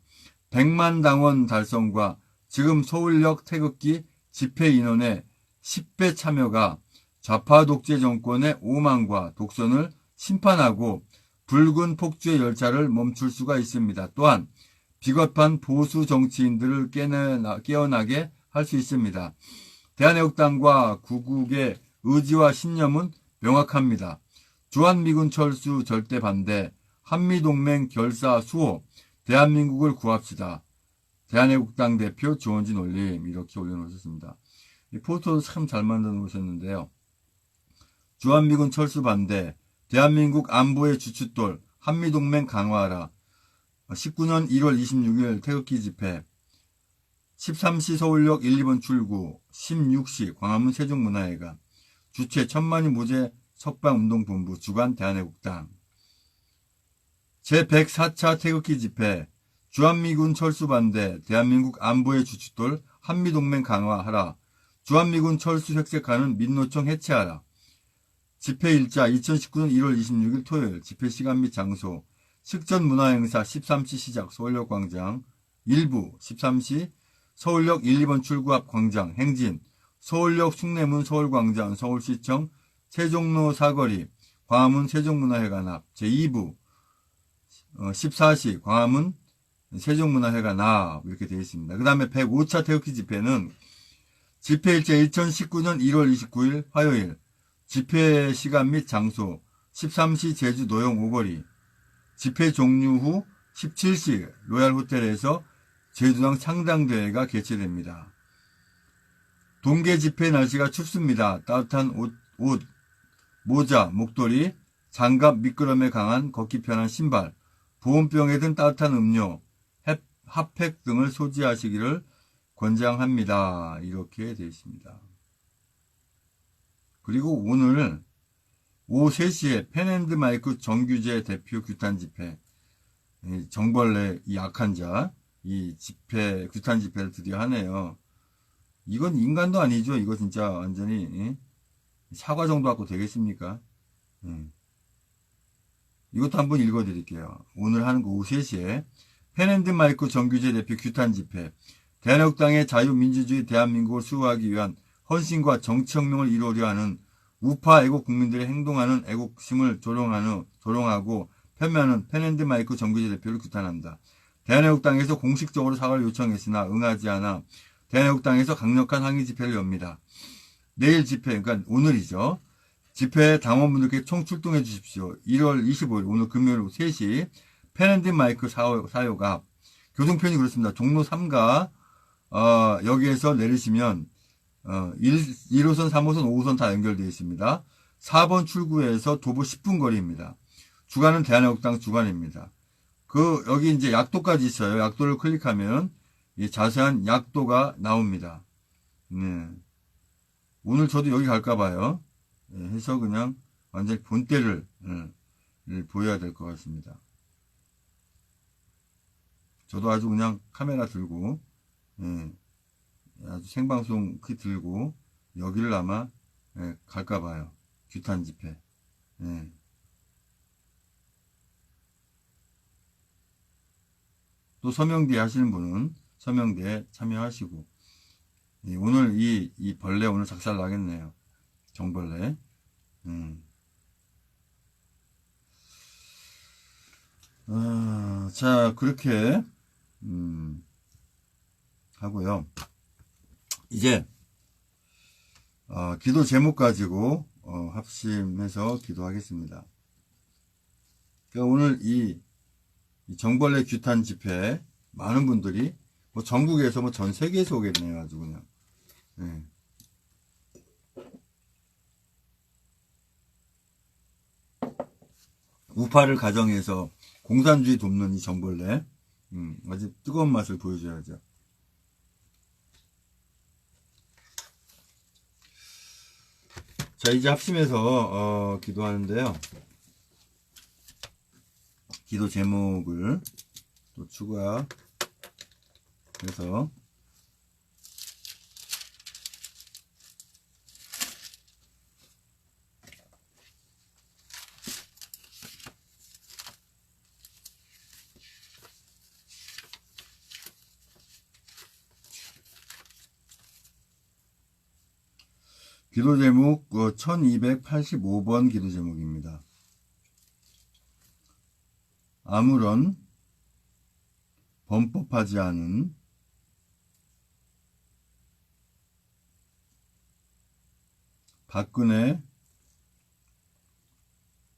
100만 당원 달성과 지금 서울역 태극기 집회 인원의 10배 참여가 좌파 독재 정권의 오만과 독선을 심판하고 붉은 폭주의 열차를 멈출 수가 있습니다. 또한 비겁한 보수 정치인들을 깨어나게 할 수 있습니다. 대한애국당과 구국의 의지와 신념은 명확합니다. 주한미군 철수 절대 반대, 한미동맹 결사 수호, 대한민국을 구합시다. 대한애국당 대표 주원진 올림 이렇게 올려놓으셨습니다. 이 포스터도 참 잘 만들어 놓으셨는데요. 주한미군 철수 반대, 대한민국 안보의 주춧돌, 한미동맹 강화하라. 19년 1월 26일 태극기 집회, 13시 서울역 1, 2번 출구, 16시 광화문 세종문화회관, 주최 천만이 무죄 석방운동본부, 주관 대한애국당. 제104차 태극기 집회, 주한미군 철수 반대, 대한민국 안보의 주춧돌, 한미동맹 강화하라. 주한미군 철수 획색하는 민노총 해체하라. 집회 일자 2019년 1월 26일 토요일, 집회 시간 및 장소, 식전문화행사 13시 시작 서울역 광장, 일부 13시 서울역 1, 2번 출구 앞 광장, 행진, 서울역 숭례문 서울광장, 서울시청 세종로 사거리, 광화문 세종문화회관 앞, 제2부 14시 광화문 세종문화회관 앞 이렇게 되어 있습니다. 그 다음에 105차 태극기 집회는 집회일자 2019년 1월 29일 화요일, 집회 시간 및 장소 13시 제주 노영 오거리, 집회 종료 후 17시 로얄호텔에서 제주당 창당대회가 개최됩니다. 동계 집회 날씨가 춥습니다. 따뜻한 옷, 모자, 목도리, 장갑, 미끄럼에 강한 걷기 편한 신발, 보온병에 든 따뜻한 음료, 핫팩 등을 소지하시기를 권장합니다. 이렇게 되어 있습니다. 그리고 오늘 오후 3시에 펜앤드마이크 정규재 대표 규탄 집회, 정벌레 이 악한 자, 이 집회, 규탄 집회를 드디어 하네요. 이건 인간도 아니죠. 이거 진짜 완전히 사과 정도 갖고 되겠습니까? 이것도 한번 읽어드릴게요. 오늘 하는 거 오후 3시에 펜앤드마이크 정규재 대표 규탄 집회, 대한애국당의 자유민주주의 대한민국을 수호하기 위한 헌신과 정치혁명을 이루려 하는 우파 애국 국민들의 행동하는 애국심을 조롱하고 폄훼하는 펜앤드마이크 정규재 대표를 규탄한다. 대한애국당에서 공식적으로 사과를 요청했으나 응하지 않아 대한애국당에서 강력한 항의 집회를 엽니다. 내일 집회, 그러니까 오늘이죠. 집회 당원분들께 총출동해 주십시오. 1월 25일 오늘 금요일 3시 펜앤드마이크 사역 앞. 교통편이 그렇습니다. 종로 3가 여기에서 내리시면 1호선, 3호선, 5호선 다 연결되어 있습니다. 4번 출구에서 도보 10분 거리입니다. 주간은 대한애국당 주간입니다. 여기 이제 약도까지 있어요. 약도를 클릭하면 이 자세한 약도가 나옵니다. 네. 오늘 저도 여기 갈까봐요. 해서 그냥 완전히 본때를 보여야 될 것 같습니다. 저도 아주 그냥 카메라 들고, 아주 생방송 들고, 여기를 아마, 갈까봐요. 규탄 집회. 또 서명대 하시는 분은 서명대에 참여하시고, 오늘 이 벌레 오늘 작살 나겠네요. 정벌레. 자, 그렇게, 하고요. 이제, 기도 제목 가지고, 합심해서 기도하겠습니다. 그러니까 오늘 이 정벌레 규탄 집회, 많은 분들이, 뭐 전국에서 뭐 전 세계에서 오겠네요. 아주 그냥. 우파를 가정해서 공산주의 돕는 이 정벌레, 아주 뜨거운 맛을 보여줘야죠. 자, 이제 합심해서 기도하는데요. 기도 제목을 또 추가해서 기도 제목 1285번 기도 제목입니다. 아무런 범법하지 않은 박근혜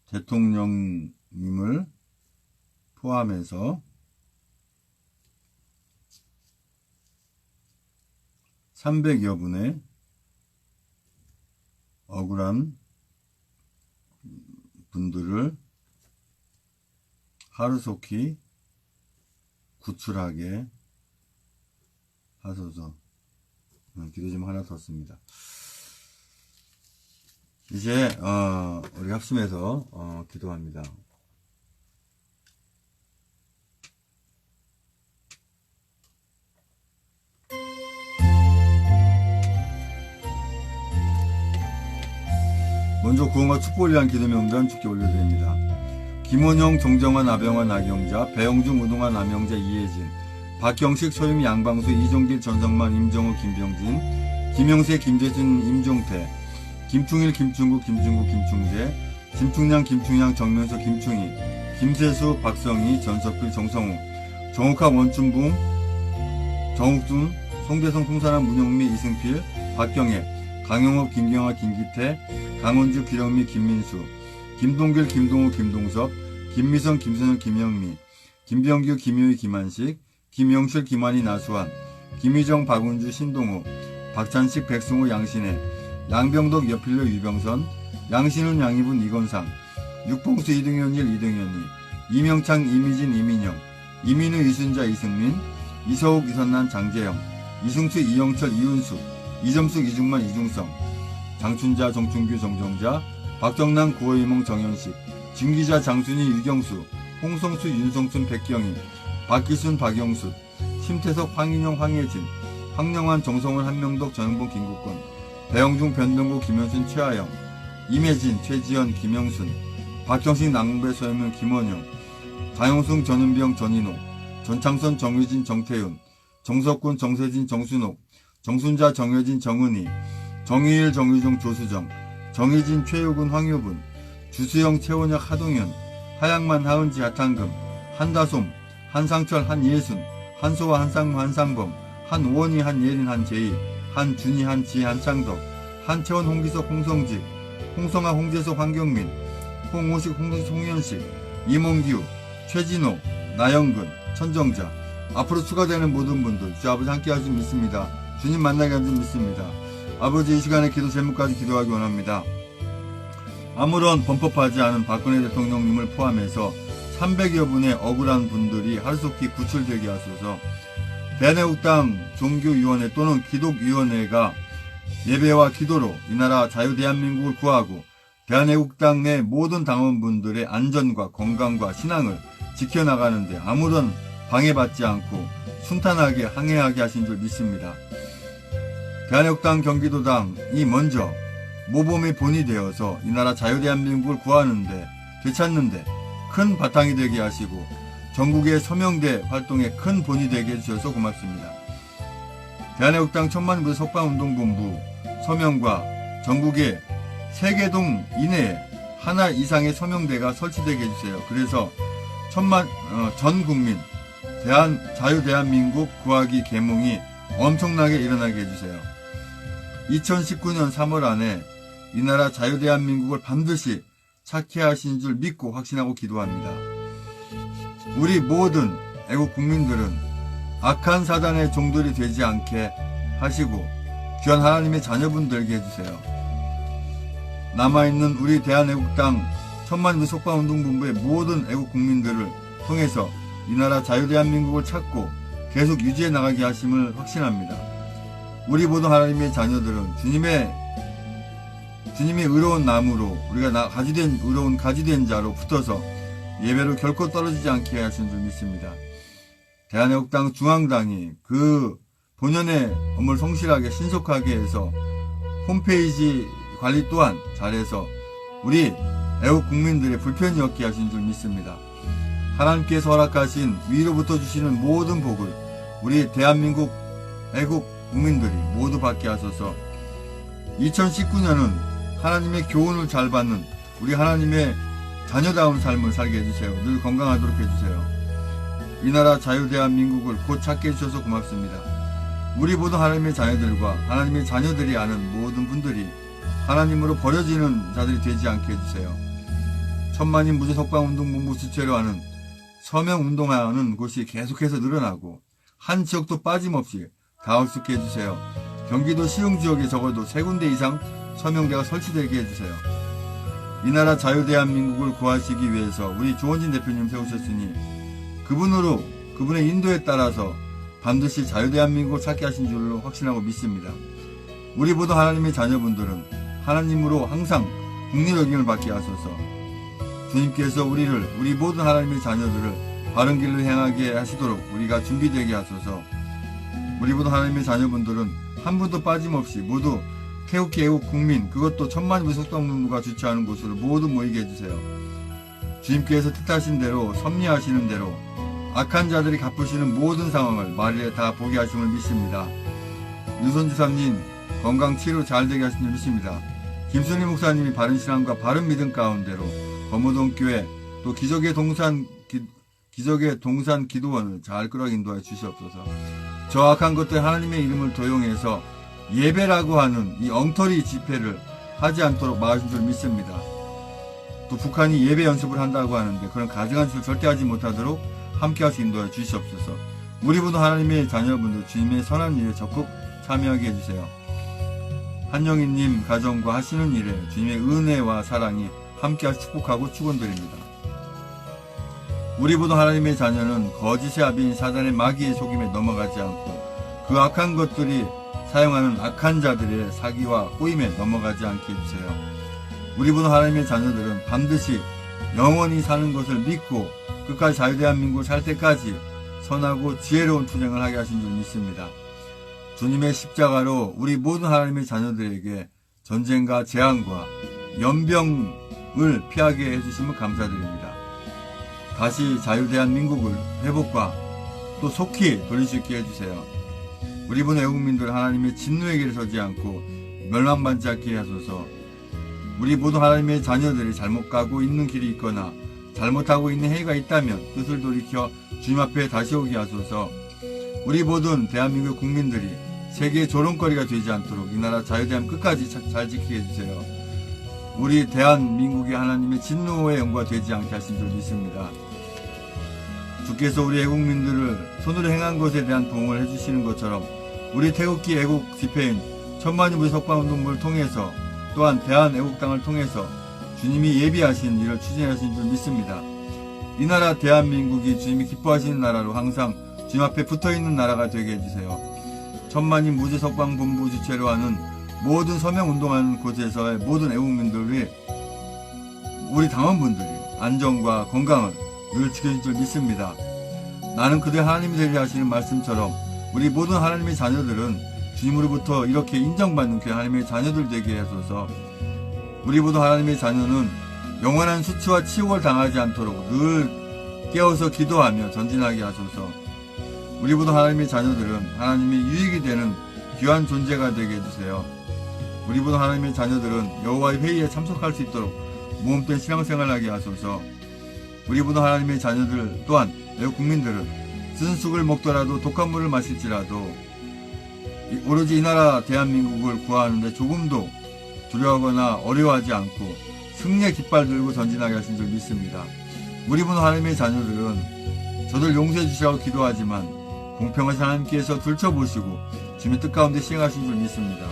대통령님을 포함해서 300여 분의 억울한 분들을 하루속히 구출하게 하소서. 기도 좀 하나 더 씁니다. 이제 우리 합심해서 기도합니다. 먼저 구원과 축복을 위한 기도 명단 주께 올려드립니다. 김원영, 정정환, 아병환, 나경자, 배영중, 우동환, 남영자, 이혜진, 박경식, 소유미, 양방수, 이종길, 전성만, 임정우, 김병진, 김영세, 김재준, 임종태, 김충일, 김충국, 김중국, 김충재, 김충량, 김충양, 정면서, 김충희, 김세수, 박성희, 전석필, 정성우, 정욱합, 원춘붕, 정욱준, 송대성, 송사람, 문영미, 이승필, 박경혜, 강영업, 김경아, 김기태, 강원주, 기령미, 김민수, 김동길, 김동호, 김동섭, 김미선, 김선영, 김영미, 김병규, 김효희, 김한식, 김영실, 김한희, 나수환, 김희정, 박운주, 신동호, 박찬식, 백승호, 양신혜, 양병덕, 여필로, 유병선, 양신훈, 양희분, 이건상, 육봉수, 이등현 1, 이등현 2, 이명창, 이미진, 이민영, 이민우, 이순자, 이승민, 이서욱, 이선난, 장재영, 이승수, 이영철, 이윤수, 이점숙, 이중만, 이중성, 장춘자, 정춘규, 정정자, 박정남, 구호이몽, 정현식, 진기자, 장순희, 유경수, 홍성수, 윤성순, 백경희, 박기순, 박영수, 심태석, 황인영, 황혜진, 황영환, 정성원, 한명덕, 전영봉, 김국권, 배영중, 변동구, 김현순, 최하영, 임혜진, 최지연, 김영순, 박경식, 남궁배, 서영명, 김원영, 장영승, 전은병, 전인호, 전창선, 정유진, 정태윤, 정석군, 정세진, 정순옥, 정순자, 정효진, 정은희, 정희일, 정유종, 조수정, 정희진, 최효근, 황효분, 주수영, 최원혁, 하동현, 하양만, 하은지, 하탄금, 한다솜, 한상철, 한예순, 한소와, 한상무, 한상범, 한오원희, 한예린, 한재희, 한준희, 한지희, 한창덕, 한채원, 홍기석, 홍성직, 홍성아, 홍재석, 황경민, 홍호식, 홍현식, 이몽규, 최진호, 나영근, 천정자, 앞으로 추가되는 모든 분들 주 아버지 함께 하시 믿습니다. 주님 만나게 하시 믿습니다. 아버지, 이 시간에 기도 제목까지 기도하기 원합니다. 아무런 범법하지 않은 박근혜 대통령님을 포함해서 300여 분의 억울한 분들이 하루속히 구출되게 하소서. 대한애국당 종교위원회 또는 기독위원회가 예배와 기도로 이 나라 자유대한민국을 구하고 대한애국당 내 모든 당원분들의 안전과 건강과 신앙을 지켜나가는데 아무런 방해받지 않고 순탄하게 항해하게 하신 줄 믿습니다. 대한애국당 경기도당이 먼저 모범의 본이 되어서 이 나라 자유대한민국을 구하는데 되찾는데 큰 바탕이 되게 하시고 전국의 서명대 활동에 큰 본이 되게 해주셔서 고맙습니다. 대한애국당 천만부 석방운동본부 서명과 전국의 3개 동 이내에 하나 이상의 서명대가 설치되게 해주세요. 그래서 전 국민 자유대한민국 구하기 계몽이 엄청나게 일어나게 해주세요. 2019년 3월 안에 이 나라 자유대한민국을 반드시 찾게 하신 줄 믿고 확신하고 기도합니다. 우리 모든 애국 국민들은 악한 사단의 종들이 되지 않게 하시고 귀한 하나님의 자녀분들게 해주세요. 남아있는 우리 대한애국당 천만인민 석방운동본부의 모든 애국 국민들을 통해서 이 나라 자유대한민국을 찾고 계속 유지해 나가게 하심을 확신합니다. 우리 모든 하나님의 자녀들은 주님의 의로운 나무로 우리가 의로운 가지된 자로 붙어서 예배로 결코 떨어지지 않게 하신 줄 믿습니다. 대한애국당 중앙당이 그 본연의 업무를 성실하게 신속하게 해서 홈페이지 관리 또한 잘해서 우리 애국 국민들의 불편이 없게 하신 줄 믿습니다. 하나님께서 허락하신 위로부터 주시는 모든 복을 우리 대한민국 애국 국민들이 모두 받게 하소서. 2019년은 하나님의 교훈을 잘 받는 우리 하나님의 자녀다운 삶을 살게 해주세요. 늘 건강하도록 해주세요. 이 나라 자유대한민국을 곧 찾게 해주셔서 고맙습니다. 우리 모든 하나님의 자녀들과 하나님의 자녀들이 아는 모든 분들이 하나님으로 버려지는 자들이 되지 않게 해주세요. 천만인 무죄석방운동본부 주최로 하는 서명운동하는 곳이 계속해서 늘어나고 한 지역도 빠짐없이 닿을 수 있게 해주세요. 경기도 시흥 지역에 적어도 3군데 이상 서명대가 설치되게 해주세요. 이 나라 자유대한민국을 구하시기 위해서 우리 조원진 대표님 세우셨으니 그분의 인도에 따라서 반드시 자유대한민국을 찾게 하신 줄로 확신하고 믿습니다. 우리 모두 하나님의 자녀분들은 하나님으로 항상 국리력임을 받게 하소서. 주님께서 우리 모든 하나님의 자녀들을 바른 길로 행하게 하시도록 우리가 준비되게 하소서. 우리 모두 하나님의 자녀분들은 한 분도 빠짐없이 모두 태극기 애국 국민, 그것도 천만인 무속동문부가 주최하는 곳으로 모두 모이게 해주세요. 주님께서 뜻하신 대로 섭리하시는 대로 악한 자들이 갚으시는 모든 상황을 말일에 다 보게 하심을 믿습니다. 유선지사님 건강 치료 잘 되게 하신 줄 믿습니다. 김순희 목사님이 바른 신앙과 바른 믿음 가운데로 범호동교회 또 기적의 동산 기도원을 잘 끌어 인도해 주시옵소서. 저 악한 것들 하나님의 이름을 도용해서 예배라고 하는 이 엉터리 집회를 하지 않도록 막으신 줄 믿습니다. 또 북한이 예배 연습을 한다고 하는데 그런 가증한 짓을 절대 하지 못하도록 함께하시 인도해 주시옵소서. 우리 모두 하나님의 자녀분들 주님의 선한 일에 적극 참여하게 해주세요. 한영희님 가정과 하시는 일에 주님의 은혜와 사랑이 함께하시 축복하고 축원드립니다. 우리 모두 하나님의 자녀는 거짓의 아비인 사단의 마귀의 속임에 넘어가지 않고 그 악한 것들이 사용하는 악한 자들의 사기와 꼬임에 넘어가지 않게 해주세요. 우리 모두 하나님의 자녀들은 반드시 영원히 사는 것을 믿고 끝까지 자유대한민국을 살 때까지 선하고 지혜로운 투쟁을 하게 하신 줄 믿습니다. 주님의 십자가로 우리 모든 하나님의 자녀들에게 전쟁과 재앙과 연병을 피하게 해주시면 감사드립니다. 다시 자유대한민국을 회복과 또 속히 돌릴 수 있게 해주세요. 우리 분 애국민들 하나님의 진노의 길에 서지 않고 멸망받지 않게 하소서. 우리 모두 하나님의 자녀들이 잘못 가고 있는 길이 있거나 잘못하고 있는 행위가 있다면 뜻을 돌이켜 주님 앞에 다시 오게 하소서. 우리 모든 대한민국 국민들이 세계의 조롱거리가 되지 않도록 이 나라 자유대한 끝까지 잘 지키게 해주세요. 우리 대한민국이 하나님의 진노의 영광 되지 않게 하신 줄 믿습니다. 주께서 우리 애국민들을 손으로 행한 것에 대한 도움을 해주시는 것처럼 우리 태극기 애국 집회인 천만인 무속방운동부를 통해서 또한 대한애국당을 통해서 주님이 예비하신 일을 추진하신 줄 믿습니다. 이 나라 대한민국이 주님이 기뻐하시는 나라로 항상 주님 앞에 붙어있는 나라가 되게 해주세요. 천만인 무죄석방본부 주최로 하는 모든 서명운동하는 곳에서의 모든 애국민들이 우리 당원분들이 안전과 건강을 늘 지켜줄 줄 믿습니다. 나는 그대 하나님이 되리라 하시는 말씀처럼 우리 모든 하나님의 자녀들은 주님으로부터 이렇게 인정받는 그 하나님의 자녀들 되게 하소서. 우리 모두 하나님의 자녀는 영원한 수치와 치욕을 당하지 않도록 늘 깨어서 기도하며 전진하게 하소서. 우리 모두 하나님의 자녀들은 하나님의 유익이 되는 귀한 존재가 되게 해주세요. 우리 모두 하나님의 자녀들은 여호와의 회의에 참석할 수 있도록 모험된 신앙생활하게 하소서. 우리 모두 하나님의 자녀들 또한 애국 국민들은 쓴 쑥을 먹더라도 독한 물을 마실지라도 오로지 이 나라 대한민국을 구하는데 조금도 두려워하거나 어려워하지 않고 승리의 깃발 들고 전진하게 하신 줄 믿습니다. 우리 모두 하나님의 자녀들은 저들 용서해 주시라고 기도하지만 공평하신 하나님께서 들춰보시고 주님의 뜻 가운데 시행하신 줄 믿습니다.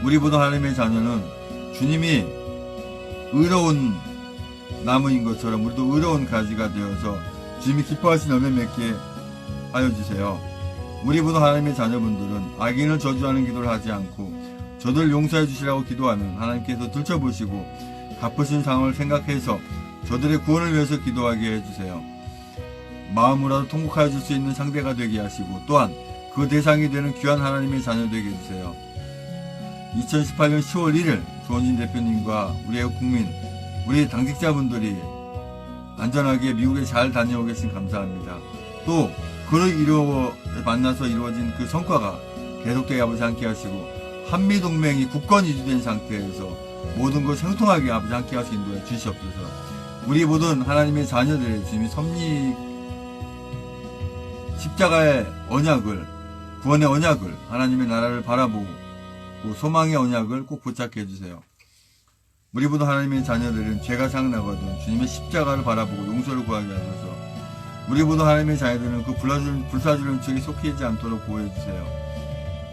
우리 모두 하나님의 자녀는 주님이 의로운 나무인 것처럼 우리도 의로운 가지가 되어서 주님이 기뻐하신 열매 맺게 하여 주세요. 우리 모두 하나님의 자녀분들은 악인을 저주하는 기도를 하지 않고 저들 용서해 주시라고 기도하는 하나님께서 들춰보시고 갚으신 상황을 생각해서 저들의 구원을 위해서 기도하게 해주세요. 마음으로라도 통곡하여 줄 수 있는 상대가 되게 하시고 또한 그 대상이 되는 귀한 하나님의 자녀 되게 해주세요. 2018년 10월 1일 조원진 대표님과 우리 애국 국민, 우리 당직자분들이 안전하게 미국에 잘 다녀오겠으니 감사합니다. 또 그를 만나서 이루어진 그 성과가 계속되게 아버지 함께 하시고 한미동맹이 국권 이주된 상태에서 모든 것을 형통하게 아버지 함께 하시기 인도해 주시옵소서. 우리 모든 하나님의 자녀들의 주님이 섭리 십자가의 언약을, 구원의 언약을, 하나님의 나라를 바라보고 소망의 언약을 꼭 붙잡게 해주세요. 우리 모든 하나님의 자녀들은 죄가 생각나거든 주님의 십자가를 바라보고 용서를 구하게 하셔서 우리 모든 하나님의 자녀들은 그 불사주는 죄에 속히지 않도록 보호해주세요.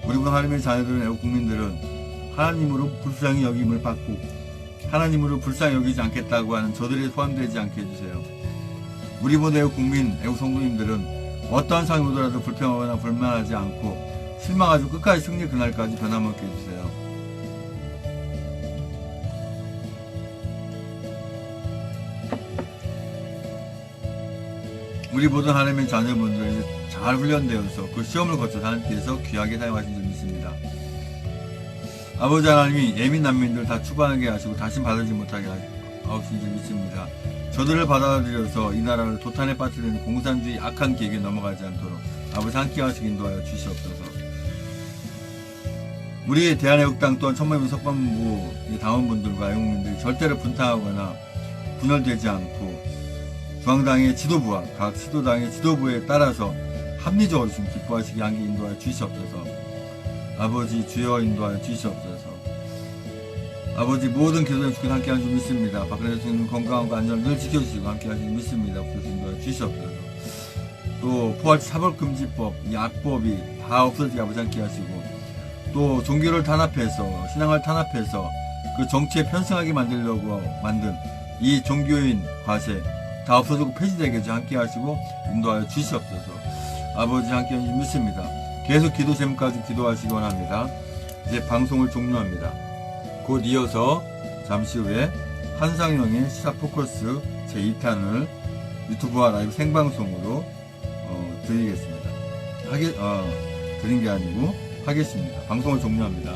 우리 모든 하나님의 자녀들은 애국 국민들은 하나님으로 불쌍히 여김을 받고 하나님으로 불쌍히 여기지 않겠다고 하는 저들이 포함되지 않게 해주세요. 우리 모든 애국 국민, 애국 성도님들은 어떠한 상황이 오더라도 불평하거나 불만하지 않고 실망하지 끝까지 승리 그날까지 변함없게 해주세요. 우리 모든 하나님의 자녀분들이 잘 훈련되어서 그 시험을 거쳐 하나님께서 귀하게 사용하신 줄 믿습니다. 아버지 하나님이 예민 난민들 다 추방하게 하시고 다시 받아들이지 못하게 하신 줄 믿습니다. 저들을 받아들여서 이 나라를 도탄에 빠뜨리는 공산주의 악한 계획에 넘어가지 않도록 아버지 함께 하시기 인도하여 주시옵소서. 우리 대한애국당 또한 천만민 석방부 당원분들과 애국민들이 절대로 분탕하거나 분열되지 않고 중앙당의 지도부와 각 시도당의 지도부에 따라서 합리적으로 좀 기뻐하시게 하게 인도하여 주시옵소서. 아버지 주여 인도하여 주시옵소서. 아버지 모든 기도에 주께 함께 하는 줄 믿습니다. 박근혜 대통령 건강과 안전을 늘 지켜주시고 함께 하시는 줄 믿습니다. 그래서 인도하여 주시옵소서. 또 포괄적 사법금지법, 이 악법이 다 없어지게 아버지 함께 하시고 또 종교를 탄압해서 신앙을 탄압해서 그 정치에 편승하게 만들려고 만든 이 종교인 과세 다 없어지고 폐지되게 함께 하시고 인도하여 주시옵소서. 아버지 함께 하는 줄 믿습니다. 계속 기도 제목까지 기도하시기 원합니다. 이제 방송을 종료합니다. 곧 이어서 잠시 후에 한상영의 시사 포커스 제2탄을 유튜브와 라이브 생방송으로 드리겠습니다. 드린 게 아니고 하겠습니다. 방송을 종료합니다.